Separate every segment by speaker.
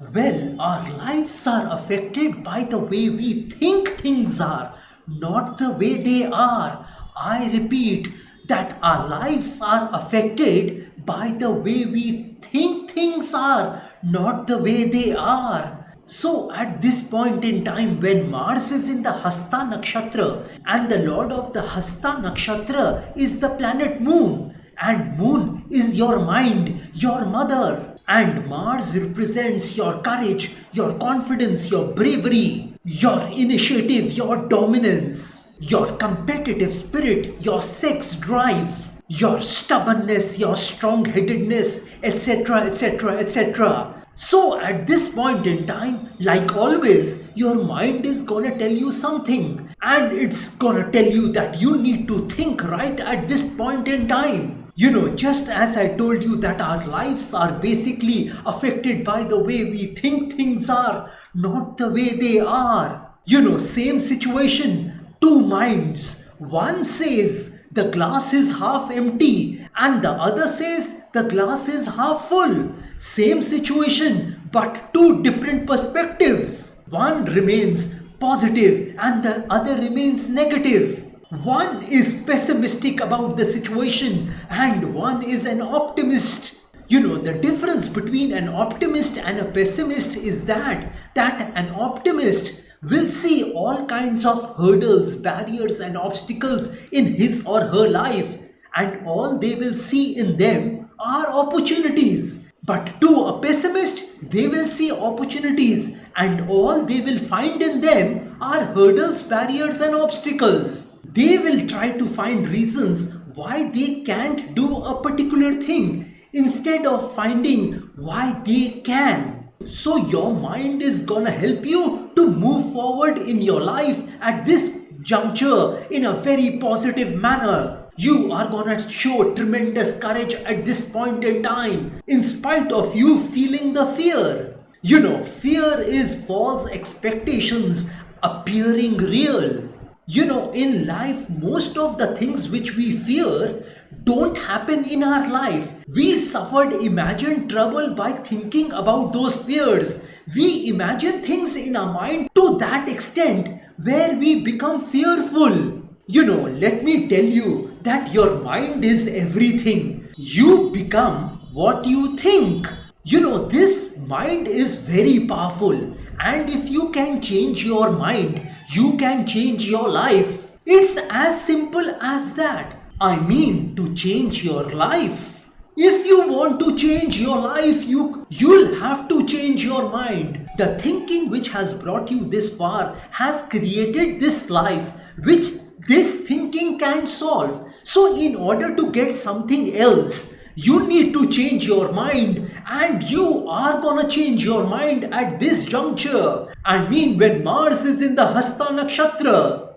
Speaker 1: Well, our lives are affected by the way we think things are, not the way they are. I repeat that our lives are affected by the way we think things are, not the way they are. So, at this point in time, when Mars is in the Hasta Nakshatra and the Lord of the Hasta Nakshatra is the planet Moon, and Moon is your mind, your mother, and Mars represents your courage, your confidence, your bravery, your initiative, your dominance, your competitive spirit, your sex drive, your stubbornness, your strong-headedness, etc., etc., etc. So at this point in time, like always, your mind is gonna tell you something, and it's gonna tell you that you need to think right at this point in time. Just as I told you that our lives are basically affected by the way we think things are, not the way they are. Same situation, two minds. One says the glass is half empty and the other says the glass is half full. Same situation, but two different perspectives. One remains positive and the other remains negative. One is pessimistic about the situation and one is an optimist. The difference between an optimist and a pessimist is that an optimist will see all kinds of hurdles, barriers and obstacles in his or her life, and all they will see in them are opportunities. But to a pessimist, they will see opportunities and all they will find in them are hurdles, barriers and obstacles. They will try to find reasons why they can't do a particular thing instead of finding why they can. So your mind is gonna help you to move forward in your life at this juncture in a very positive manner. You are gonna show tremendous courage at this point in time, in spite of you feeling the fear. Fear is false expectations appearing real. In life, most of the things which we fear don't happen in our life. We suffered imagined trouble by thinking about those fears. We imagine things in our mind to that extent where we become fearful. Let me tell you that your mind is everything. You become what you think. This mind is very powerful, and if you can change your mind, you can change your life. It's as simple as that. I mean, to change your life. If you want to change your life, you'll have to change your mind. The thinking which has brought you this far has created this life, which this thinking can solve. So in order to get something else, you need to change your mind, and you are gonna change your mind at this juncture. I mean, when Mars is in the Hasta Nakshatra,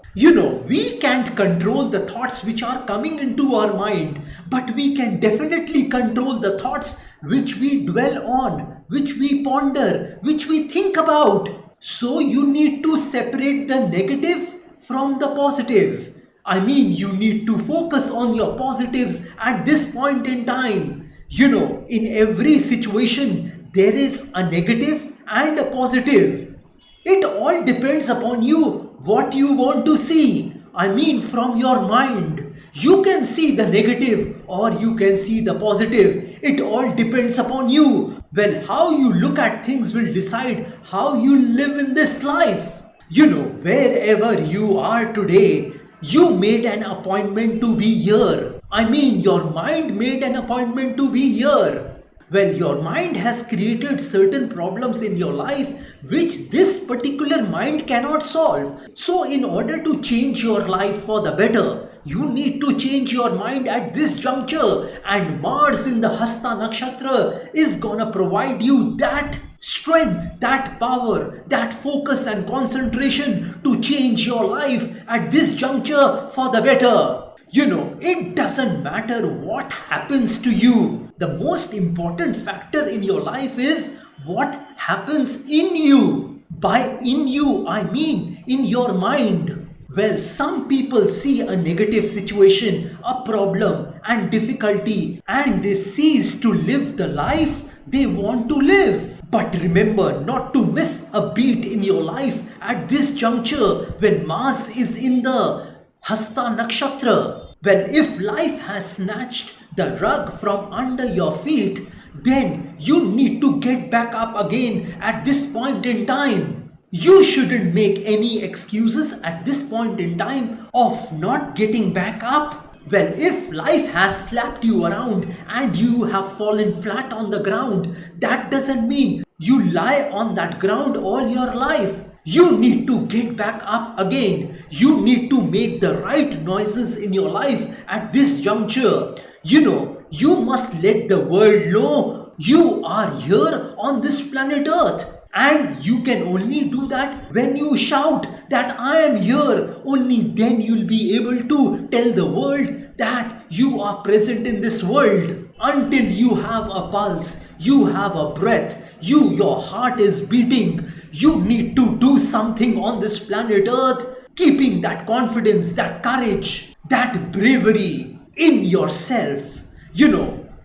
Speaker 1: we can't control the thoughts which are coming into our mind, but we can definitely control the thoughts which we dwell on, which we ponder, which we think about. So you need to separate the negative from the positive. I mean, you need to focus on your positives at this point in time. In every situation, there is a negative and a positive. It all depends upon you what you want to see. I mean, from your mind. You can see the negative or you can see the positive. It all depends upon you. Well, how you look at things will decide how you live in this life. Wherever you are today, you made an appointment to be here. I mean, your mind made an appointment to be here. Well, your mind has created certain problems in your life which this particular mind cannot solve. So in order to change your life for the better, you need to change your mind at this juncture, and Mars in the Hasta Nakshatra is gonna provide you that strength, that power, that focus and concentration to change your life at this juncture for the better. It doesn't matter what happens to you. The most important factor in your life is what happens in you. By in you, I mean in your mind. Well, some people see a negative situation, a problem and difficulty, and they cease to live the life they want to live. But remember not to miss a beat in your life at this juncture when Mars is in the Hasta Nakshatra. Well, if life has snatched the rug from under your feet, then you need to get back up again at this point in time. You shouldn't make any excuses at this point in time of not getting back up. Well, if life has slapped you around and you have fallen flat on the ground, that doesn't mean you lie on that ground all your life. You need to get back up again. You need to make the right noises in your life at this juncture. You must let the world know you are here on this planet Earth. And you can only do that when you shout that I am here. Only then you'll be able to tell the world that you are present in this world. Until you have a pulse, you have a breath, your heart is beating. You need to do something on this planet Earth, keeping that confidence, that courage, that bravery in yourself.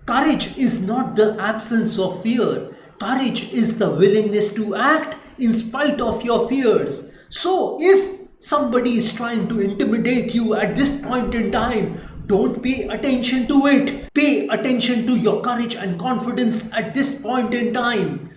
Speaker 1: Courage is not the absence of fear. Courage is the willingness to act in spite of your fears. So if somebody is trying to intimidate you at this point in time, don't pay attention to it. Pay attention to your courage and confidence at this point in time.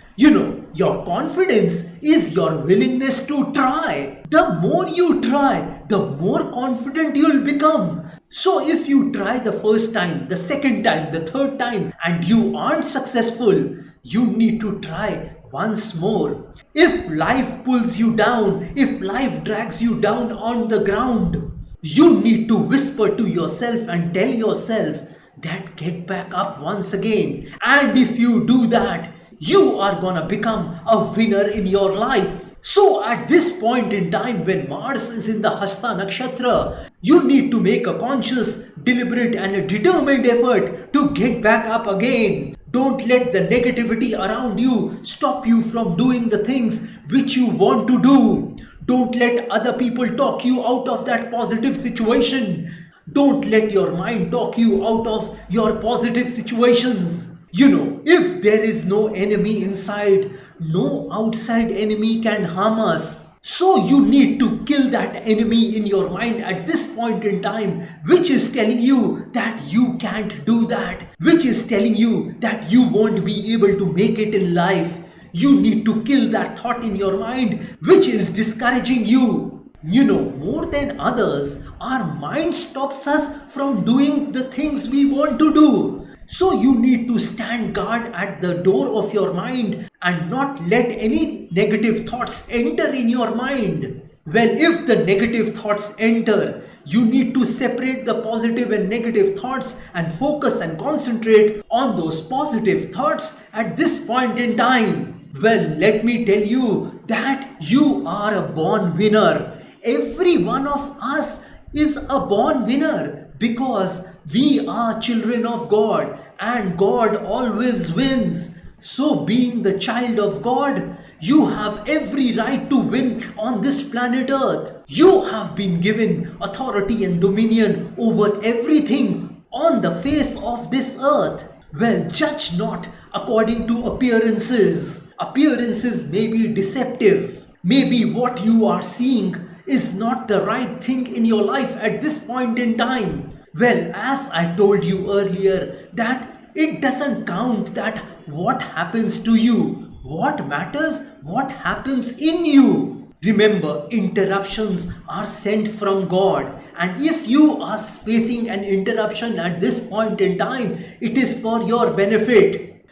Speaker 1: Your confidence is your willingness to try. The more you try, the more confident you'll become. So if you try the first time, the second time, the third time, and you aren't successful, you need to try once more. If life pulls you down, if life drags you down on the ground, you need to whisper to yourself and tell yourself that get back up once again. And if you do that, you are gonna become a winner in your life. So at this point in time when Mars is in the Hasta Nakshatra, you need to make a conscious, deliberate and a determined effort to get back up again. Don't let the negativity around you stop you from doing the things which you want to do. Don't let other people talk you out of that positive situation. Don't let your mind talk you out of your positive situations. If there is no enemy inside, no outside enemy can harm us. So you need to kill that enemy in your mind at this point in time, which is telling you that you can't do that, which is telling you that you won't be able to make it in life. You need to kill that thought in your mind, which is discouraging you. More than others, our mind stops us from doing the things we want to do. So you need to stand guard at the door of your mind and not let any negative thoughts enter in your mind. Well, if the negative thoughts enter, you need to separate the positive and negative thoughts and focus and concentrate on those positive thoughts at this point in time. Well, let me tell you that you are a born winner. Every one of us is a born winner because we are children of God and God always wins. So being the child of God, you have every right to win on this planet Earth. You have been given authority and dominion over everything on the face of this earth. Well, judge not according to appearances. Appearances may be deceptive. Maybe what you are seeing is not the right thing in your life at this point in time. Well, as I told you earlier, that it doesn't count that what happens to you. What matters, what happens in you. Remember, interruptions are sent from God, and if you are facing an interruption at this point in time, it is for your benefit.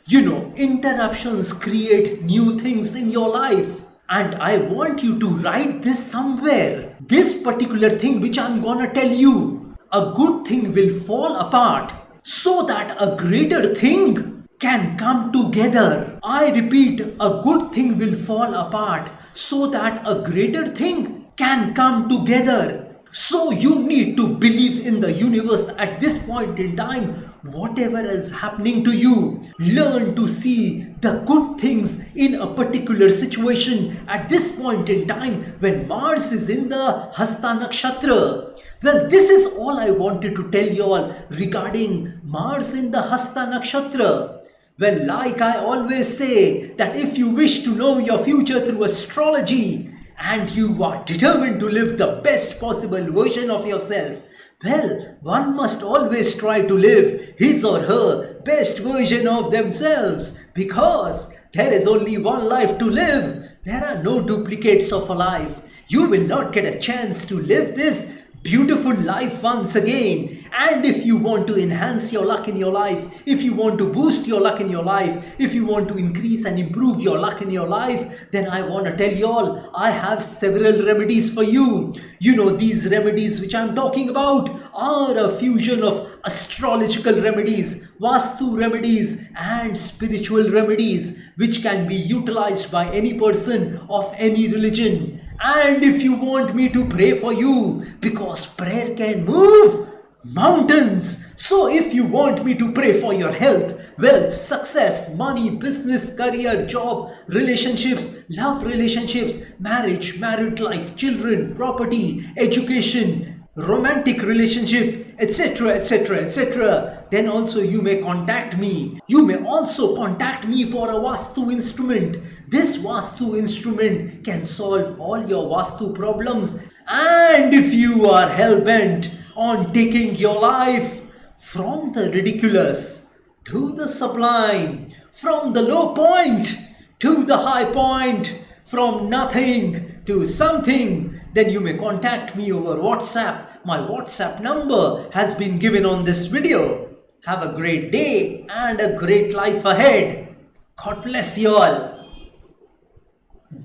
Speaker 1: Interruptions create new things in your life. And I want you to write this somewhere. This particular thing which I'm gonna tell you, a good thing will fall apart so that a greater thing can come together. I repeat, a good thing will fall apart so that a greater thing can come together. So you need to believe in the universe at this point in time. Whatever is happening to you, learn to see the good things in a particular situation at this point in time when Mars is in the Hasta Nakshatra. Well, this is all I wanted to tell you all regarding Mars in the Hasta Nakshatra. Well, like I always say, that if you wish to know your future through astrology and you are determined to live the best possible version of yourself, well, one must always try to live his or her best version of themselves, because there is only one life to live. There are no duplicates of a life. You will not get a chance to live this beautiful life once again. And if you want to enhance your luck in your life, if you want to boost your luck in your life, if you want to increase and improve your luck in your life, then I want to tell you all, I have several remedies for you. You know, these remedies which I'm talking about are a fusion of astrological remedies, Vastu remedies and spiritual remedies, which can be utilized by any person of any religion. And if you want me to pray for you, because prayer can move mountains. So if you want me to pray for your health, wealth, success, money, business, career, job, relationships, love relationships, marriage, married life, children, property, education, romantic relationship, etc., etc., etc., then also you may contact me. You may also contact me for a Vastu instrument. This Vastu instrument can solve all your Vastu problems. And if you are hell-bent on taking your life from the ridiculous to the sublime, from the low point to the high point, from nothing to something, then you may contact me over WhatsApp. My WhatsApp number has been given on this video. Have a great day and a great life ahead. God bless you all.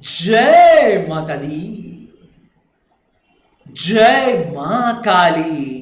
Speaker 1: Jai Mata Di. Jai Ma Kali.